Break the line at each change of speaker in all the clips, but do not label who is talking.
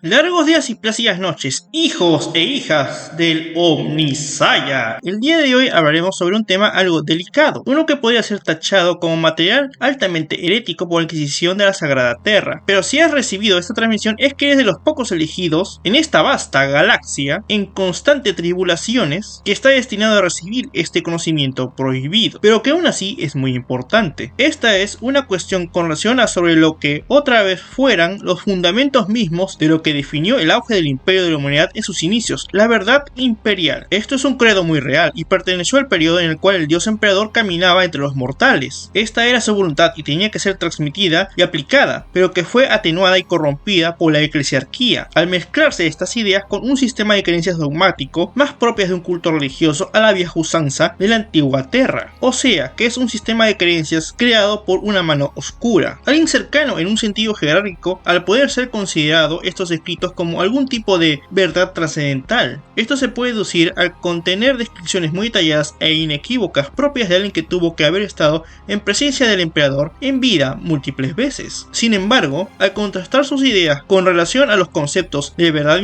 Largos días y plácidas noches, hijos e hijas del Omnisaya. El día de hoy hablaremos sobre un tema algo delicado, uno que podría ser tachado como material altamente herético por la Inquisición de la Sagrada Terra. Pero si has recibido esta transmisión es que eres de los pocos elegidos en esta vasta galaxia en constantes tribulaciones que está destinado a recibir este conocimiento prohibido, pero que aún así es muy importante. Esta es una cuestión con relación a sobre lo que otra vez fueran los fundamentos mismos de lo que definió el auge del imperio de la humanidad en sus inicios, la verdad imperial. Esto es un credo muy real y perteneció al periodo en el cual el dios emperador caminaba entre los mortales. Esta era su voluntad y tenía que ser transmitida y aplicada, pero que fue atenuada y corrompida por la eclesiarquía, al mezclarse estas ideas con un sistema de creencias dogmático más propias de un culto religioso a la vieja usanza de la antigua Terra, o sea, que es un sistema de creencias creado por una mano oscura, alguien cercano en un sentido jerárquico al poder ser considerado estos escritos como algún tipo de verdad trascendental. Esto se puede deducir al contener descripciones muy detalladas e inequívocas propias de alguien que tuvo que haber estado en presencia del emperador en vida múltiples veces. Sin embargo, al contrastar sus ideas con relación a los conceptos de verdad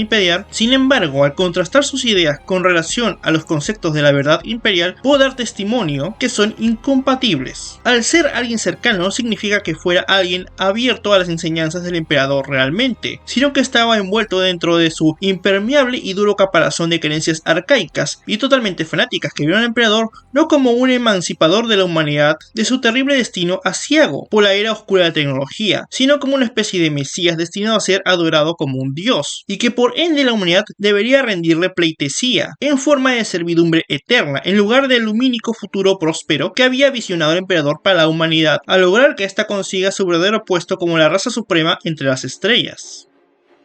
imperial, puedo dar testimonio que son incompatibles. Al ser alguien cercano no significa que fuera alguien abierto a las enseñanzas del emperador realmente, sino que estaba envuelto dentro de su impermeable y duro caparazón de creencias arcaicas y totalmente fanáticas que vieron al emperador no como un emancipador de la humanidad de su terrible destino aciago por la era oscura de la tecnología, sino como una especie de mesías destinado a ser adorado como un dios, y que por ende la humanidad debería rendirle pleitesía en forma de servidumbre eterna en lugar del lumínico futuro próspero que había visionado el emperador para la humanidad, al lograr que ésta consiga su verdadero puesto como la raza suprema entre las estrellas.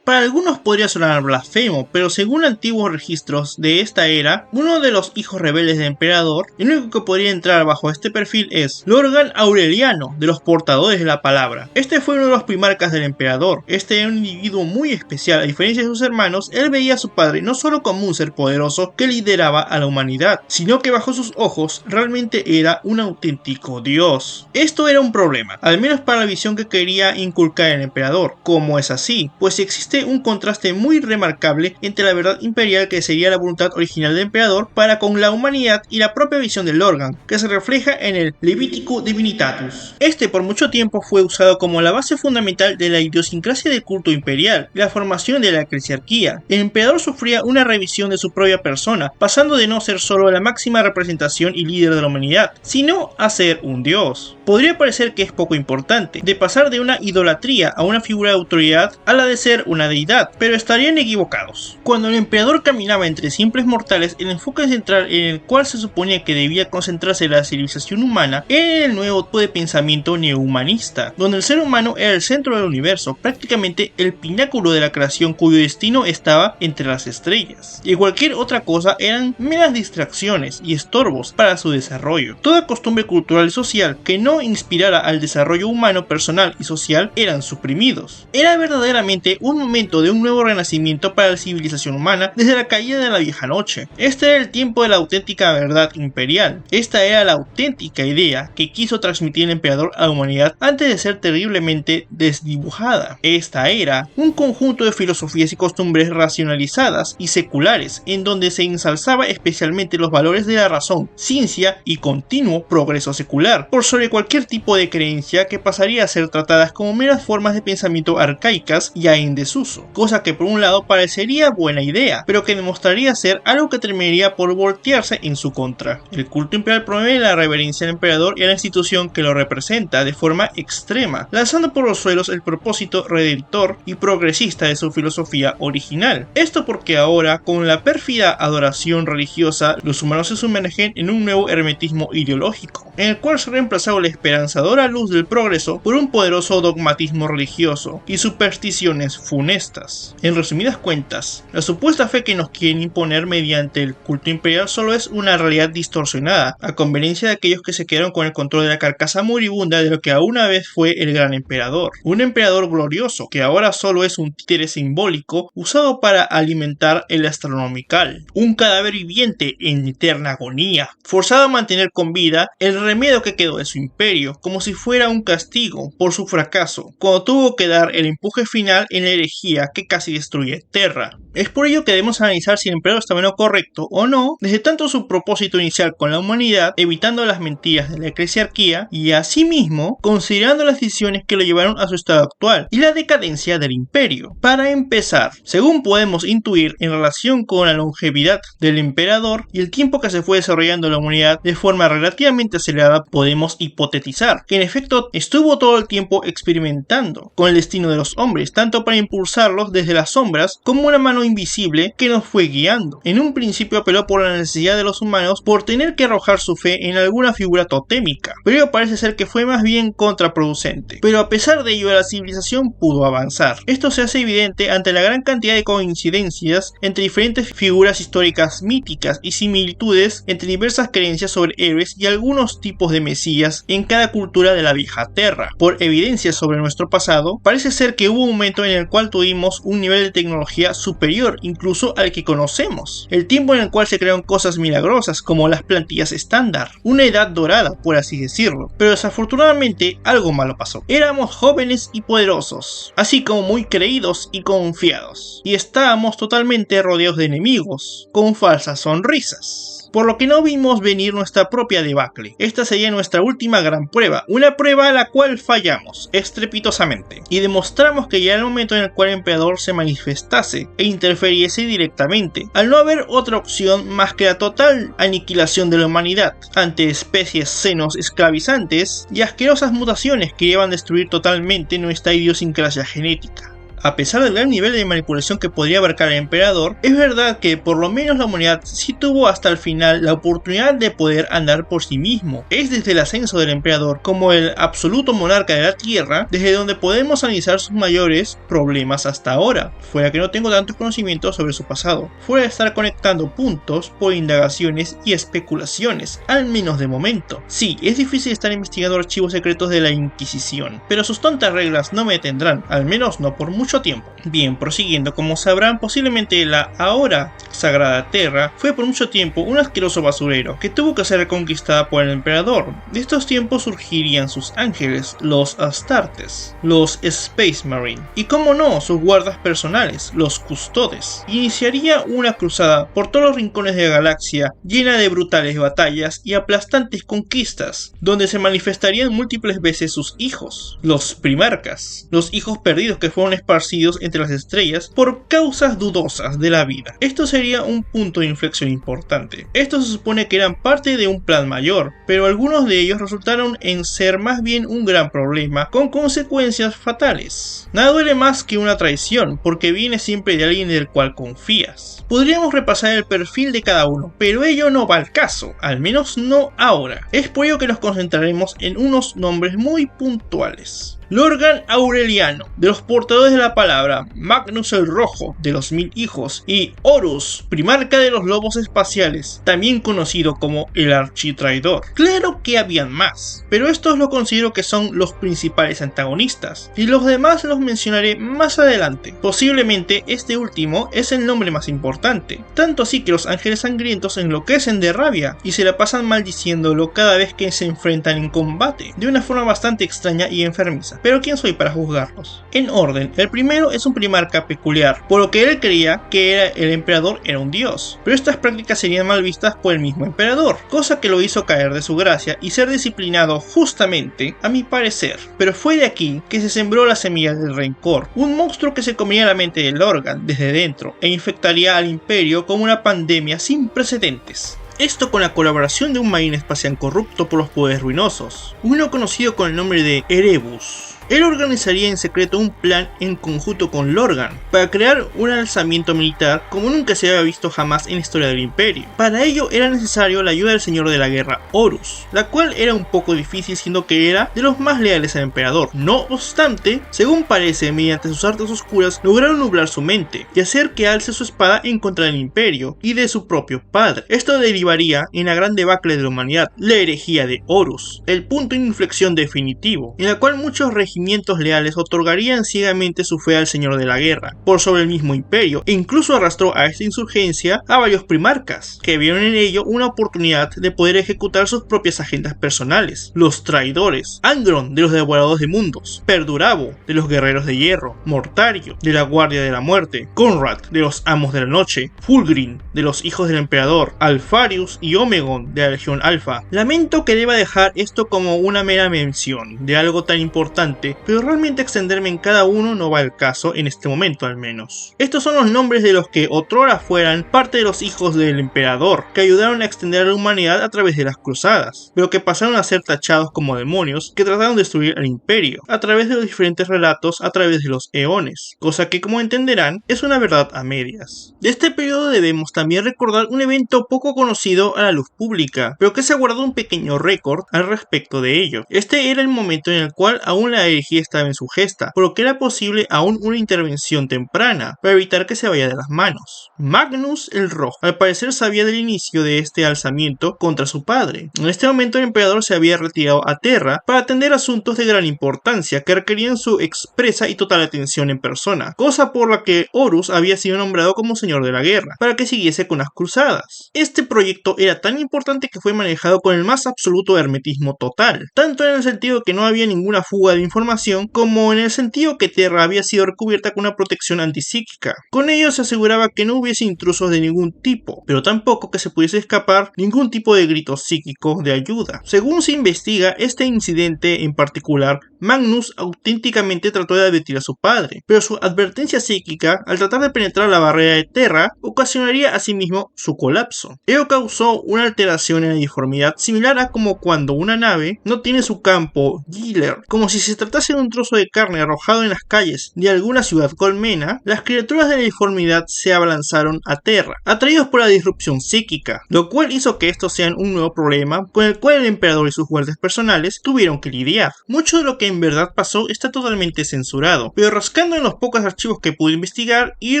Para algunos podría sonar blasfemo, pero según antiguos registros de esta era, uno de los hijos rebeldes del emperador, el único que podría entrar bajo este perfil es Lorgan Aureliano, de los portadores de la palabra. Este fue uno de los primarcas del emperador. Este era un individuo muy especial, a diferencia de sus hermanos. Él veía a su padre no solo como un ser poderoso que lideraba a la humanidad, sino que bajo sus ojos realmente era un auténtico dios. Esto era un problema, al menos para la visión que quería inculcar el emperador. ¿Cómo es así? Pues existe un contraste muy remarcable entre la verdad imperial, que sería la voluntad original del emperador para con la humanidad, y la propia visión de Lorgan, que se refleja en el Leviticus Divinitatus. Este por mucho tiempo fue usado como la base fundamental de la idiosincrasia del culto imperial y la formación de la eclesiarquía. El emperador sufría una revisión de su propia persona, pasando de no ser solo la máxima representación y líder de la humanidad, sino a ser un dios. Podría parecer que es poco importante, de pasar de una idolatría a una figura de autoridad a la de ser una deidad, pero estarían equivocados. Cuando el emperador caminaba entre simples mortales, el enfoque central en el cual se suponía que debía concentrarse la civilización humana era el nuevo tipo de pensamiento neohumanista, donde el ser humano era el centro del universo, prácticamente el pináculo de la creación cuyo destino estaba entre las estrellas, y cualquier otra cosa eran meras distracciones y estorbos para su desarrollo. Toda costumbre cultural y social que no inspirara al desarrollo humano, personal y social eran suprimidos. Era verdaderamente un momento de un nuevo renacimiento para la civilización humana desde la caída de la vieja noche. Este era el tiempo de la auténtica verdad imperial. Esta era la auténtica idea que quiso transmitir el emperador a la humanidad antes de ser terriblemente desdibujada. Esta era un conjunto de filosofías y costumbres racionalizadas y seculares, en donde se ensalzaba especialmente los valores de la razón, ciencia y continuo progreso secular, por sobre cualquier tipo de creencia que pasaría a ser tratadas como meras formas de pensamiento arcaicas ya en desuso, cosa que por un lado parecería buena idea, pero que demostraría ser algo que terminaría por voltearse en su contra. El culto imperial promueve la reverencia al emperador y a la institución que lo representa de forma extrema, lanzando por los suelos el propósito redentor y progresista de su filosofía original. Esto porque ahora, con la pérfida adoración religiosa, los humanos se sumergen en un nuevo hermetismo ideológico, en el cual se ha reemplazado la esperanzadora luz del progreso por un poderoso dogmatismo religioso y supersticiones funestas. En resumidas cuentas, la supuesta fe que nos quieren imponer mediante el culto imperial solo es una realidad distorsionada, a conveniencia de aquellos que se quedaron con el control de la carcasa moribunda de lo que una vez fue el gran emperador. Un emperador glorioso, que ahora solo es un títere simbólico usado para alimentar el astronomical. Un cadáver viviente en eterna agonía, forzado a mantener con vida el remedio que quedó de su imperio, como si fuera un castigo por su fracaso, cuando tuvo que dar el empuje final en la herejía herejía que casi destruye Terra. Es por ello que debemos analizar si el emperador estaba en lo correcto o no, desde tanto su propósito inicial con la humanidad, evitando las mentiras de la eclesiarquía, y asimismo considerando las decisiones que lo llevaron a su estado actual y la decadencia del imperio. Para empezar, según podemos intuir en relación con la longevidad del emperador y el tiempo que se fue desarrollando la humanidad de forma relativamente acelerada, podemos hipotetizar que en efecto estuvo todo el tiempo experimentando con el destino de los hombres, tanto para impulsarlos desde las sombras como una mano invisible que nos fue guiando. En un principio apeló por la necesidad de los humanos por tener que arrojar su fe en alguna figura totémica, pero parece ser que fue más bien contraproducente. Pero a pesar de ello, la civilización pudo avanzar. Esto se hace evidente ante la gran cantidad de coincidencias entre diferentes figuras históricas míticas y similitudes entre diversas creencias sobre héroes y algunos tipos de mesías en cada cultura de la vieja Terra. Por evidencias sobre nuestro pasado, parece ser que hubo un momento en el cual tuvimos un nivel de tecnología superior incluso al que conocemos, el tiempo en el cual se crearon cosas milagrosas como las plantillas estándar, una edad dorada por así decirlo, pero desafortunadamente algo malo pasó. Éramos jóvenes y poderosos, así como muy creídos y confiados, y estábamos totalmente rodeados de enemigos, con falsas sonrisas. Por lo que no vimos venir nuestra propia debacle. Esta sería nuestra última gran prueba, una prueba a la cual fallamos estrepitosamente, y demostramos que ya era el momento en el cual el emperador se manifestase e interferiese directamente, al no haber otra opción más que la total aniquilación de la humanidad, ante especies senos esclavizantes y asquerosas mutaciones que llevan a destruir totalmente nuestra idiosincrasia genética. A pesar del gran nivel de manipulación que podría abarcar el emperador, es verdad que por lo menos la humanidad sí tuvo hasta el final la oportunidad de poder andar por sí mismo. Es desde el ascenso del emperador como el absoluto monarca de la Tierra, desde donde podemos analizar sus mayores problemas hasta ahora, fuera que no tengo tantos conocimientos sobre su pasado, fuera de estar conectando puntos por indagaciones y especulaciones, al menos de momento. Sí, es difícil estar investigando archivos secretos de la Inquisición, pero sus tontas reglas no me detendrán, al menos no por mucho tiempo. Bien, prosiguiendo, como sabrán, posiblemente la ahora sagrada Terra fue por mucho tiempo un asqueroso basurero que tuvo que ser reconquistada por el emperador. De estos tiempos surgirían sus ángeles, los Astartes, los Space Marine, y como no, sus guardas personales, los Custodes. Iniciaría una cruzada por todos los rincones de la galaxia, llena de brutales batallas y aplastantes conquistas, donde se manifestarían múltiples veces sus hijos, los Primarcas, los hijos perdidos que fueron esparcidos entre las estrellas por causas dudosas de la vida. Esto sería un punto de inflexión importante. Esto se supone que eran parte de un plan mayor, pero algunos de ellos resultaron en ser más bien un gran problema con consecuencias fatales. Nada duele más que una traición, porque viene siempre de alguien del cual confías. Podríamos repasar el perfil de cada uno, pero ello no va al caso, al menos no ahora. Es por ello que nos concentraremos en unos nombres muy puntuales. Lorgan Aureliano, de los portadores de la palabra, Magnus el Rojo, de los 1000 hijos, y Horus, primarca de los lobos espaciales, también conocido como el architraidor. Claro que habían más, pero estos lo considero que son los principales antagonistas, y los demás los mencionaré más adelante. Posiblemente este último es el nombre más importante, tanto así que los ángeles sangrientos enloquecen de rabia y se la pasan maldiciéndolo cada vez que se enfrentan en combate, de una forma bastante extraña y enfermiza. Pero ¿quién soy para juzgarlos? En orden, el primero es un primarca peculiar, por lo que él creía que el emperador era un dios, pero estas prácticas serían mal vistas por el mismo emperador, cosa que lo hizo caer de su gracia y ser disciplinado justamente, a mi parecer. Pero fue de aquí que se sembró la semilla del rencor, un monstruo que se comería la mente de Lorgan desde dentro e infectaría al imperio como una pandemia sin precedentes. Esto con la colaboración de un marine espacial corrupto por los poderes ruinosos, uno conocido con el nombre de Erebus. Él organizaría en secreto un plan en conjunto con Lorgan para crear un alzamiento militar como nunca se había visto jamás en la historia del imperio. Para ello era necesario la ayuda del señor de la guerra Horus, la cual era un poco difícil siendo que era de los más leales al emperador. No obstante, según parece, mediante sus artes oscuras lograron nublar su mente y hacer que alce su espada en contra del imperio y de su propio padre. Esto derivaría en la gran debacle de la humanidad, la herejía de Horus, el punto de inflexión definitivo, en la cual muchos regímenes regimientos leales otorgarían ciegamente su fe al Señor de la Guerra, por sobre el mismo imperio, e incluso arrastró a esta insurgencia a varios primarcas, que vieron en ello una oportunidad de poder ejecutar sus propias agendas personales. Los traidores: Angron, de los devoradores de mundos; Perdurabo, de los guerreros de hierro; Mortario, de la guardia de la muerte; Conrad, de los amos de la noche; Fulgrim, de los hijos del emperador; Alfarius y Omegon, de la legión Alfa. Lamento que deba dejar esto como una mera mención de algo tan importante, pero realmente extenderme en cada uno no va al caso en este momento al menos. Estos son los nombres de los que otrora fueran parte de los hijos del emperador, que ayudaron a extender a la humanidad a través de las cruzadas, pero que pasaron a ser tachados como demonios que trataron de destruir al imperio, a través de los diferentes relatos a través de los eones, cosa que, como entenderán, es una verdad a medias. De este periodo debemos también recordar un evento poco conocido a la luz pública, pero que se ha guardado un pequeño récord al respecto de ello. Este era el momento en el cual aún la herejía estaba en su gesta, por lo que era posible aún una intervención temprana para evitar que se vaya de las manos. Magnus el Rojo al parecer sabía del inicio de este alzamiento contra su padre. En este momento el emperador se había retirado a Terra para atender asuntos de gran importancia que requerían su expresa y total atención en persona, cosa por la que Horus había sido nombrado como Señor de la Guerra, para que siguiese con las cruzadas. Este proyecto era tan importante que fue manejado con el más absoluto hermetismo total, tanto en el sentido que no había ninguna fuga de información, como en el sentido que Terra había sido recubierta con una protección antipsíquica. Con ello se aseguraba que no hubiese intrusos de ningún tipo, pero tampoco que se pudiese escapar ningún tipo de grito psíquico de ayuda. Según se investiga, este incidente en particular, Magnus auténticamente trató de advertir a su padre, pero su advertencia psíquica, al tratar de penetrar la barrera de Terra, ocasionaría asimismo su colapso. Ello causó una alteración en la uniformidad similar a como cuando una nave no tiene su campo Giller, como si se tratase de un trozo de carne arrojado en las calles de alguna ciudad colmena. Las criaturas de la uniformidad se abalanzaron a Terra, atraídos por la disrupción psíquica, lo cual hizo que estos sean un nuevo problema con el cual el emperador y sus guardias personales tuvieron que lidiar. Mucho de lo que en verdad pasó está totalmente censurado, pero rascando en los pocos archivos que pude investigar y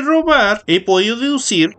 robar, he podido deducir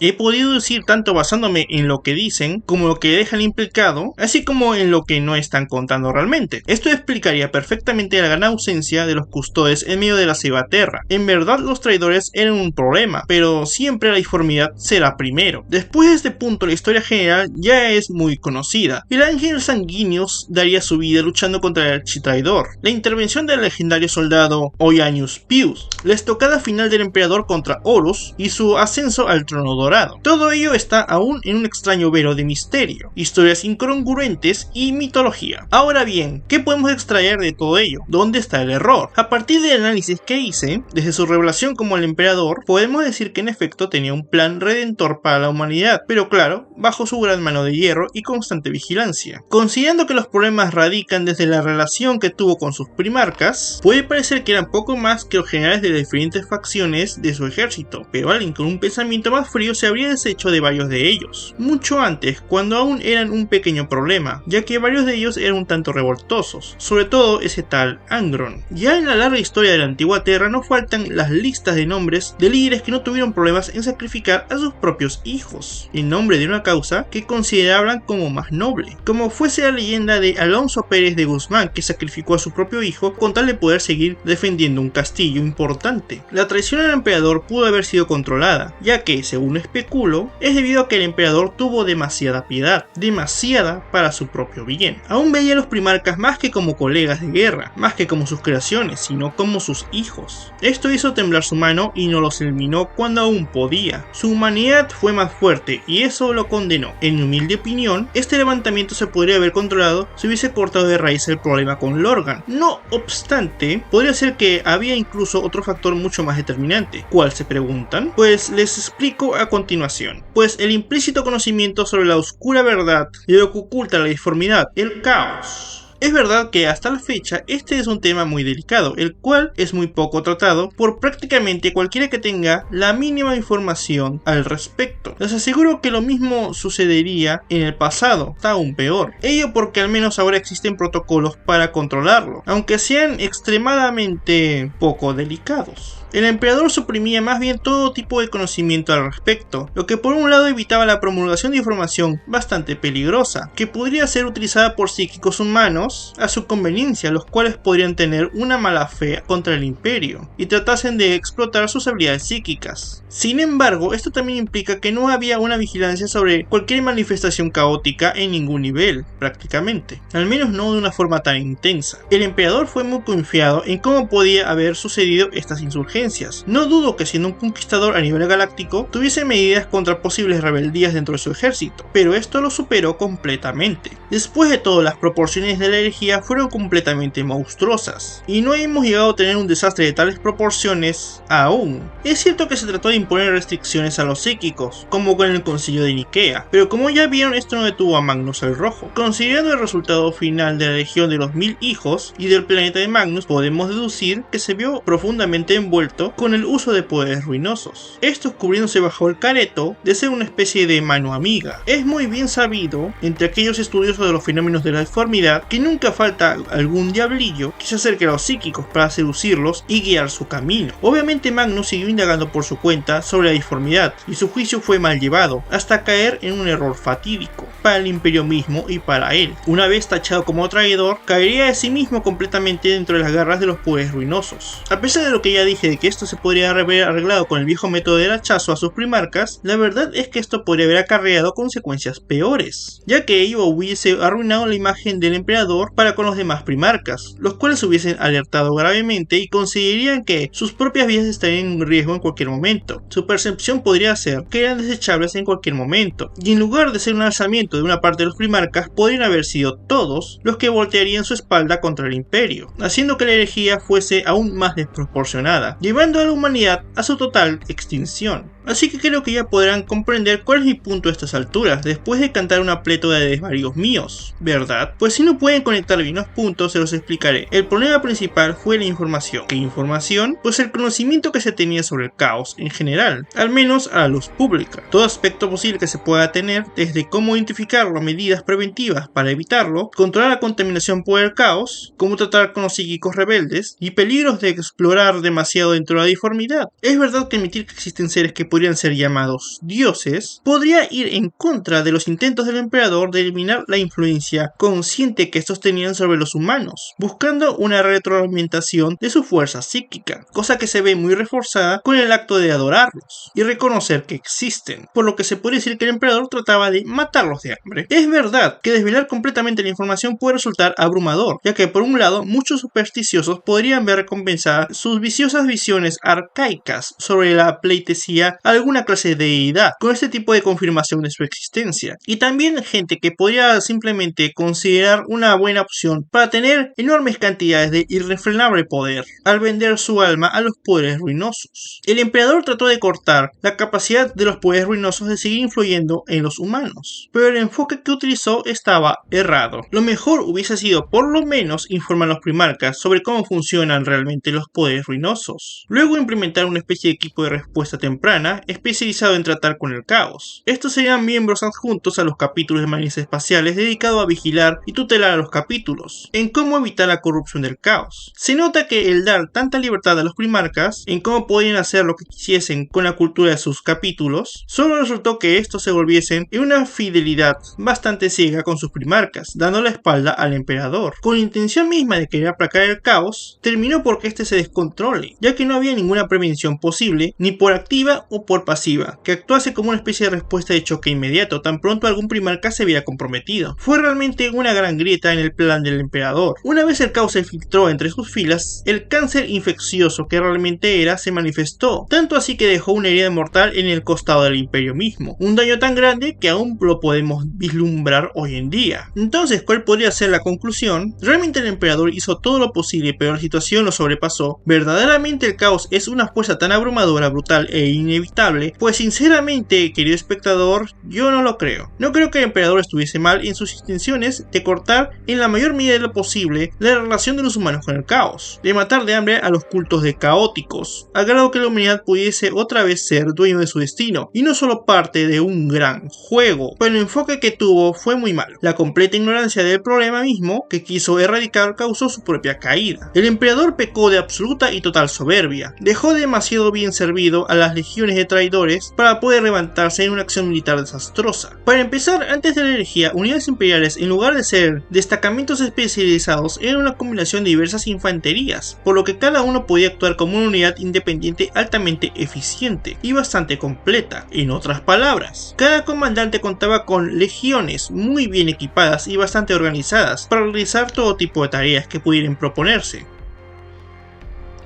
tanto basándome en lo que dicen como lo que dejan implicado, así como en lo que no están contando realmente. Esto explicaría perfectamente la gran ausencia de los custodes en medio de la Ceiba Terra. En verdad los traidores eran un problema, pero siempre la disformidad será primero. Después de este punto la historia general ya es muy conocida. El ángel Sanguinius daría su vida luchando contra el architraidor, la intervención del legendario soldado Oianius Pius, la estocada final del emperador contra Horus y su ascenso al trono dorado. Todo ello está aún en un extraño velo de misterio, historias incongruentes y mitología. Ahora bien, ¿qué podemos extraer de todo ello? ¿Dónde está el error? A partir del análisis que hice, desde su revelación como el emperador, podemos decir que en efecto tenía un plan redentor para la humanidad, pero claro, bajo su gran mano de hierro y constante vigilancia. Considerando que los problemas radican desde la relación que tuvo con sus primarcas, puede parecer que eran poco más que los generales de las diferentes facciones de su ejército, pero alguien con un pensamiento más frío se habría deshecho de varios de ellos, mucho antes, cuando aún eran un pequeño problema, ya que varios de ellos eran un tanto revoltosos, sobre todo ese tal Angron. Ya en la larga historia de la antigua Terra no faltan las listas de nombres de líderes que no tuvieron problemas en sacrificar a sus propios hijos, en nombre de una causa que consideraban como más noble, como fuese la leyenda de Alonso Pérez de Guzmán, que sacrificó a su propio hijo con tal de poder seguir defendiendo un castillo importante. La traición al emperador pudo haber sido controlada, ya que, según especulo, es debido a que el emperador tuvo demasiada piedad, demasiada para su propio bien. Aún veía a los primarcas más que como colegas de guerra, más que como sus creaciones, sino como sus hijos. Esto hizo temblar su mano y no los eliminó cuando aún podía. Su humanidad fue más fuerte y eso lo condenó. En mi humilde opinión, este levantamiento se podría haber controlado si hubiese cortado de raíz el problema con Lorgan. No obstante, podría ser que había incluso otro factor mucho más determinante. ¿Cuál se preguntan? Pues les explico a continuación. Pues el implícito conocimiento sobre la oscura verdad de lo que oculta la disformidad, el caos. Es verdad que hasta la fecha este es un tema muy delicado, el cual es muy poco tratado por prácticamente cualquiera que tenga la mínima información al respecto. Les aseguro que lo mismo sucedería en el pasado, está aún peor. Ello porque al menos ahora existen protocolos para controlarlo, aunque sean extremadamente poco delicados. El emperador suprimía más bien todo tipo de conocimiento al respecto, lo que por un lado evitaba la promulgación de información bastante peligrosa, que podría ser utilizada por psíquicos humanos a su conveniencia, los cuales podrían tener una mala fe contra el imperio y tratasen de explotar sus habilidades psíquicas. Sin embargo, esto también implica que no había una vigilancia sobre cualquier manifestación caótica en ningún nivel, prácticamente, al menos no de una forma tan intensa. El emperador fue muy confiado en cómo podía haber sucedido estas insurgencias. No dudo que siendo un conquistador a nivel galáctico tuviese medidas contra posibles rebeldías dentro de su ejército, pero esto lo superó completamente. Después de todo, las proporciones de la herejía fueron completamente monstruosas, y no hemos llegado a tener un desastre de tales proporciones aún. Es cierto que se trató de imponer restricciones a los psíquicos, como con el concilio de Nicea, pero como ya vieron, esto no detuvo a Magnus el Rojo. Considerando el resultado final de la Legión de los 1000 hijos y del planeta de Magnus, podemos deducir que se vio profundamente envuelto con el uso de poderes ruinosos, estos cubriéndose bajo el careto de ser una especie de mano amiga. Es muy bien sabido entre aquellos estudiosos de los fenómenos de la deformidad que nunca falta algún diablillo que se acerque a los psíquicos para seducirlos y guiar su camino. Obviamente Magnus siguió indagando por su cuenta sobre la deformidad y su juicio fue mal llevado, hasta caer en un error fatídico para el imperio mismo y para él. Una vez tachado como traidor, caería de sí mismo completamente dentro de las garras de los poderes ruinosos. A pesar de lo que ya dije de que esto se podría haber arreglado con el viejo método del hachazo a sus primarcas, la verdad es que esto podría haber acarreado consecuencias peores, ya que ello hubiese arruinado la imagen del emperador para con los demás primarcas, los cuales hubiesen alertado gravemente y considerarían que sus propias vidas estarían en riesgo en cualquier momento. Su percepción podría ser que eran desechables en cualquier momento, y en lugar de ser un alzamiento de una parte de los primarcas, podrían haber sido todos los que voltearían su espalda contra el imperio, haciendo que la herejía fuese aún más desproporcionada, llevando a la humanidad a su total extinción. Así que creo que ya podrán comprender cuál es mi punto a estas alturas, después de cantar una plétora de desvaríos míos, ¿verdad? Pues si no pueden conectar bien los puntos, se los explicaré. El problema principal fue la información. ¿Qué información? Pues el conocimiento que se tenía sobre el caos en general, al menos a la luz pública. Todo aspecto posible que se pueda tener, desde cómo identificarlo, medidas preventivas para evitarlo, controlar la contaminación por el caos, cómo tratar con los psíquicos rebeldes y peligros de explorar demasiado dentro de la deformidad. Es verdad que admitir que existen seres que podrían ser llamados dioses podría ir en contra de los intentos del emperador de eliminar la influencia consciente que estos tenían sobre los humanos, buscando una retroalimentación de su fuerza psíquica, cosa que se ve muy reforzada con el acto de adorarlos y reconocer que existen, por lo que se podría decir que el emperador trataba de matarlos de hambre. Es verdad que desvelar completamente la información puede resultar abrumador, ya que por un lado muchos supersticiosos podrían ver recompensadas sus viciosas visiones arcaicas sobre la pleitesía a alguna clase de deidad con este tipo de confirmación de su existencia, y también gente que podría simplemente considerar una buena opción para tener enormes cantidades de irrefrenable poder al vender su alma a los poderes ruinosos. El emperador trató de cortar la capacidad de los poderes ruinosos de seguir influyendo en los humanos, pero el enfoque que utilizó estaba errado. Lo mejor hubiese sido por lo menos informar a los primarcas sobre cómo funcionan realmente los poderes ruinosos, luego implementar una especie de equipo de respuesta temprana especializado en tratar con el caos. Estos serían miembros adjuntos a los capítulos de marines espaciales dedicados a vigilar y tutelar a los capítulos, en cómo evitar la corrupción del caos. Se nota que el dar tanta libertad a los primarcas en cómo podían hacer lo que quisiesen con la cultura de sus capítulos, solo resultó que estos se volviesen en una fidelidad bastante ciega con sus primarcas, dando la espalda al emperador. Con la intención misma de querer aplacar el caos, terminó porque este se descontrole, ya que no había ninguna prevención posible, ni por activa o por pasiva, que actuase como una especie de respuesta de choque inmediato tan pronto algún primarca se viera comprometido. Fue realmente una gran grieta en el plan del emperador. Una vez el caos se filtró entre sus filas, el cáncer infeccioso que realmente era se manifestó, tanto así que dejó una herida mortal en el costado del imperio mismo, un daño tan grande que aún lo podemos vislumbrar hoy en día. Entonces, ¿cuál podría ser la conclusión? ¿Realmente el emperador hizo todo lo posible pero la situación lo sobrepasó? ¿Verdaderamente el caos es una fuerza tan abrumadora, brutal e inevitable? Pues sinceramente, querido espectador, yo no lo creo. No creo que el emperador estuviese mal en sus intenciones de cortar en la mayor medida de lo posible la relación de los humanos con el caos, de matar de hambre a los cultos de caóticos, al grado que la humanidad pudiese otra vez ser dueño de su destino, y no solo parte de un gran juego. Pero el enfoque que tuvo fue muy malo. La completa ignorancia del problema mismo que quiso erradicar causó su propia caída. El emperador pecó de absoluta y total soberbia, soberbia. Dejó demasiado bien servido a las legiones de traidores para poder levantarse en una acción militar desastrosa. Para empezar, antes de la herejía, unidades imperiales, en lugar de ser destacamentos especializados, eran una combinación de diversas infanterías, por lo que cada uno podía actuar como una unidad independiente altamente eficiente y bastante completa. En otras palabras, cada comandante contaba con legiones muy bien equipadas y bastante organizadas para realizar todo tipo de tareas que pudieran proponerse.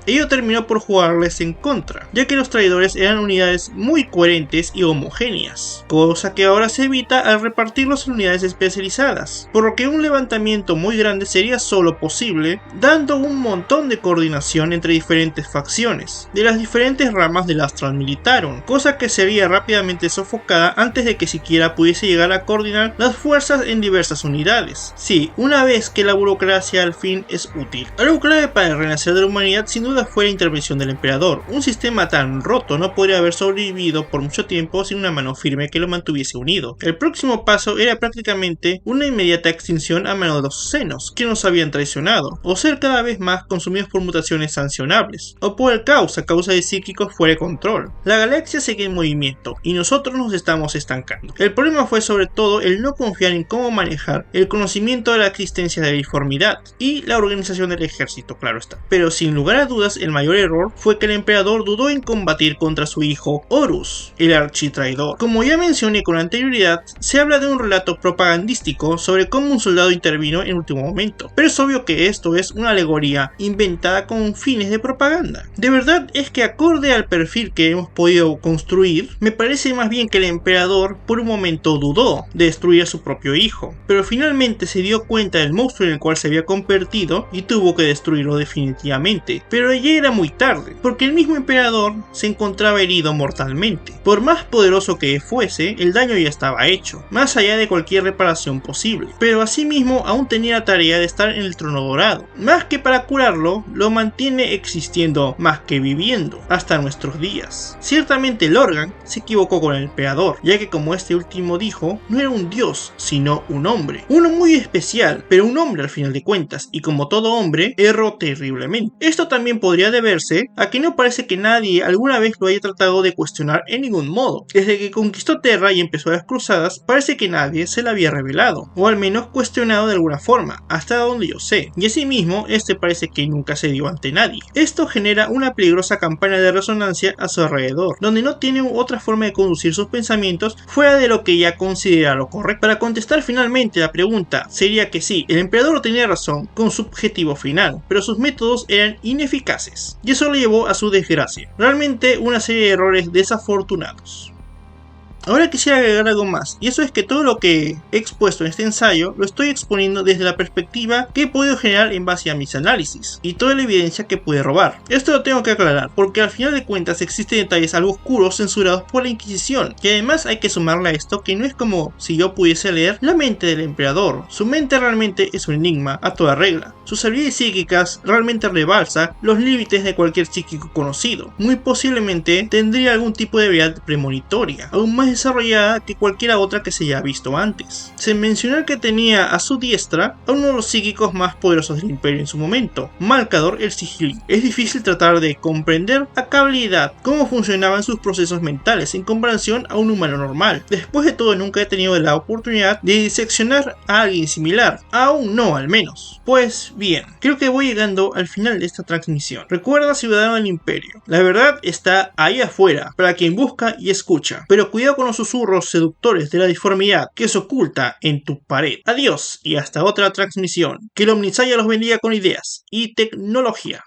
Ello terminó por jugarles en contra, ya que los traidores eran unidades muy coherentes y homogéneas, cosa que ahora se evita al repartirlos en unidades especializadas, por lo que un levantamiento muy grande sería solo posible dando un montón de coordinación entre diferentes facciones de las diferentes ramas del Astral Militarum, cosa que sería rápidamente sofocada antes de que siquiera pudiese llegar a coordinar las fuerzas en diversas unidades. Sí, una vez que la burocracia al fin es útil. Algo clave para el renacer de la humanidad sin duda fue la intervención del emperador. Un sistema tan roto no podría haber sobrevivido por mucho tiempo sin una mano firme que lo mantuviese unido. El próximo paso era prácticamente una inmediata extinción a mano de los senos, que nos habían traicionado, o ser cada vez más consumidos por mutaciones sancionables, o por el caos a causa de psíquicos fuera de control. La galaxia sigue en movimiento, y nosotros nos estamos estancando. El problema fue sobre todo el no confiar en cómo manejar el conocimiento de la existencia de la deformidad, y la organización del ejército, claro está. Pero sin lugar a dudas, el mayor error fue que el emperador dudó en combatir contra su hijo Horus, el architraidor. Como ya mencioné con anterioridad, se habla de un relato propagandístico sobre cómo un soldado intervino en último momento, pero es obvio que esto es una alegoría inventada con fines de propaganda. De verdad es que, acorde al perfil que hemos podido construir, me parece más bien que el emperador por un momento dudó de destruir a su propio hijo, pero finalmente se dio cuenta del monstruo en el cual se había convertido y tuvo que destruirlo definitivamente. Pero ya era muy tarde, porque el mismo emperador se encontraba herido mortalmente. Por más poderoso que fuese, el daño ya estaba hecho, más allá de cualquier reparación posible. Pero asimismo aún tenía la tarea de estar en el trono dorado. Más que para curarlo, lo mantiene existiendo más que viviendo, hasta nuestros días. Ciertamente Lorgan se equivocó con el emperador, ya que, como este último dijo, no era un dios, sino un hombre. Uno muy especial, pero un hombre al final de cuentas, y como todo hombre, erró terriblemente. Esto también podría deberse a que no parece que nadie alguna vez lo haya tratado de cuestionar en ningún modo. Desde que conquistó Terra y empezó las cruzadas, parece que nadie se la había revelado, o al menos cuestionado de alguna forma, hasta donde yo sé, y asimismo este parece que nunca se dio ante nadie. Esto genera una peligrosa campana de resonancia a su alrededor, donde no tiene otra forma de conducir sus pensamientos fuera de lo que ya considera lo correcto. Para contestar finalmente la pregunta, sería que sí, el emperador tenía razón con su objetivo final, pero sus métodos eran ineficaces, y eso lo llevó a su desgracia. Realmente una serie de errores desafortunados. Ahora quisiera agregar algo más, y eso es que todo lo que he expuesto en este ensayo lo estoy exponiendo desde la perspectiva que he podido generar en base a mis análisis y toda la evidencia que pude robar. Esto lo tengo que aclarar, porque al final de cuentas existen detalles algo oscuros censurados por la Inquisición, y además hay que sumarle a esto que no es como si yo pudiese leer la mente del emperador. Su mente realmente es un enigma a toda regla. Sus habilidades psíquicas realmente rebalsan los límites de cualquier psíquico conocido. Muy posiblemente tendría algún tipo de habilidad premonitoria, aún más desarrollada que cualquiera otra que se haya visto antes. Sin mencionar que tenía a su diestra a uno de los psíquicos más poderosos del imperio en su momento, Malcador el Sigilio. Es difícil tratar de comprender a cabalidad cómo funcionaban sus procesos mentales en comparación a un humano normal. Después de todo, nunca he tenido la oportunidad de diseccionar a alguien similar, aún no al menos. Pues bien, creo que voy llegando al final de esta transmisión. Recuerda, ciudadano del imperio, la verdad está ahí afuera para quien busca y escucha, pero cuidado con los susurros seductores de la deformidad que se oculta en tu pared. Adiós y hasta otra transmisión. Que el Omnisaya los bendiga con ideas y tecnología.